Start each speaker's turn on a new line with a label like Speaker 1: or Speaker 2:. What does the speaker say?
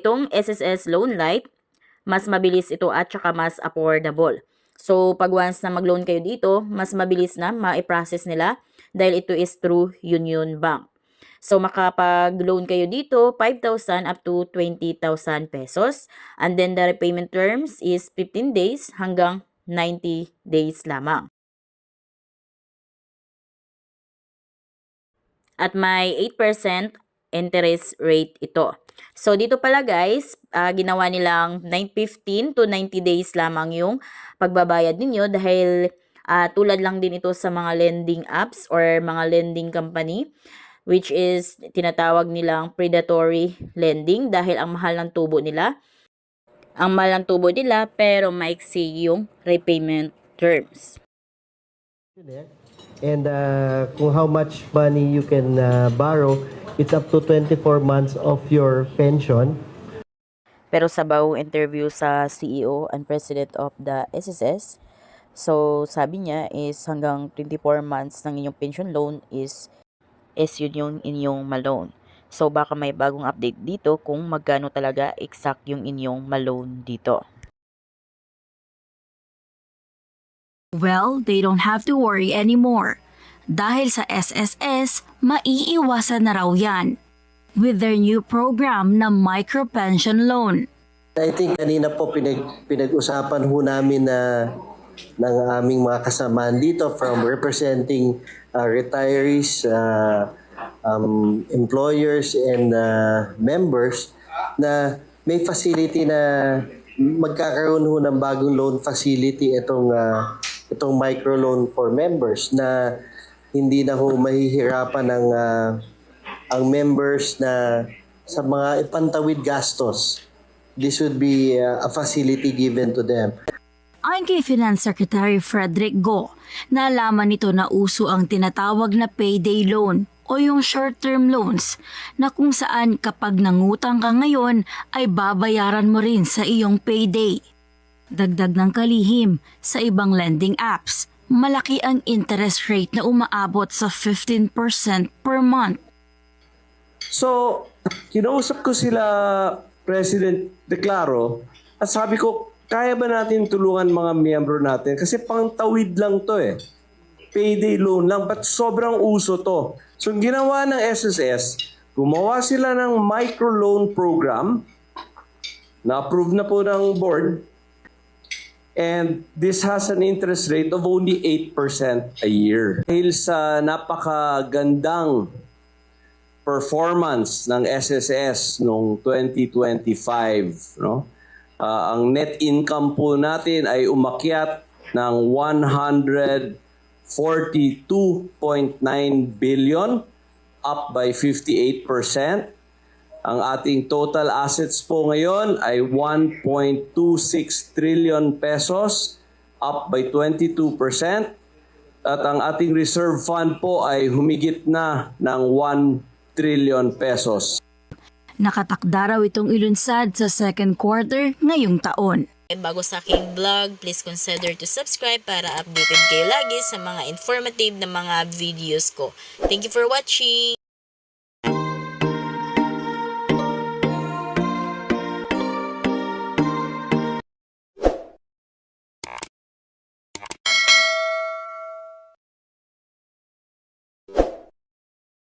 Speaker 1: itong SSS Loan Lite, mas mabilis ito at saka mas affordable. So, pag once na mag-loan kayo dito, mas mabilis na ma-process nila dahil ito is through Union Bank. So, makapag-loan kayo dito, 5,000 up to 20,000 pesos. And then, the repayment terms is 15 days hanggang 90 days lamang. At may 8% interest rate ito. So, dito pala guys, ginawa nilang 15 to 90 days lamang yung pagbabayad ninyo dahil tulad lang din ito sa mga lending apps or mga lending company, which is tinatawag nilang predatory lending dahil ang mahal ng tubo nila. Ang mahal ng tubo nila pero maiksi yung repayment terms.
Speaker 2: And kung how much money you can borrow, it's up to 24 months of your pension.
Speaker 1: Pero sa bagong interview sa CEO and President of the SSS, so sabi niya is hanggang 24 months ng inyong pension loan is yun yung inyong ma-loan. So baka may bagong update dito kung magkano talaga exact yung inyong ma-loan dito.
Speaker 3: Well, they don't have to worry anymore. Dahil sa SSS, maiiwasan na raw yan with their new program na micro-pension loan.
Speaker 2: I think kanina po pinag-usapan ho namin ng aming mga kasamaan dito from representing retirees, employers and members na may facility na magkakaroon ho ng bagong loan facility itong microloan for members na hindi na ho mahihirapan ang members na sa mga ipantawid gastos. This would be a facility given to them.
Speaker 3: Ayon kay Finance Secretary Frederick Go, nalaman nito na uso ang tinatawag na payday loan o yung short-term loans na kung saan kapag nangutang ka ngayon ay babayaran mo rin sa iyong payday. Dagdag ng kalihim, sa ibang lending apps, malaki ang interest rate na umaabot sa 15% per month.
Speaker 4: So, kinausap ko sila President Declaro at sabi ko, kaya ba natin tulungan mga miyembro natin? Kasi pangtawid lang to eh. Payday loan lang, but sobrang uso to. So, ginawa ng SSS, gumawa sila ng microloan program na-approve na po ng board. And this has an interest rate of only 8% a year. Dahil sa napakagandang performance ng SSS noong 2025, no? Ang net income po natin ay umakyat ng 142.9 billion, up by 58%. Ang ating total assets po ngayon ay 1.26 trillion pesos, up by 22%. At ang ating reserve fund po ay humigit na ng 1 trillion pesos.
Speaker 3: Nakatakda raw itong ilunsad sa second quarter ngayong taon.
Speaker 1: Bago sa aking vlog, please consider to subscribe para updated kayo lagi sa mga informative na mga videos ko. Thank you for watching!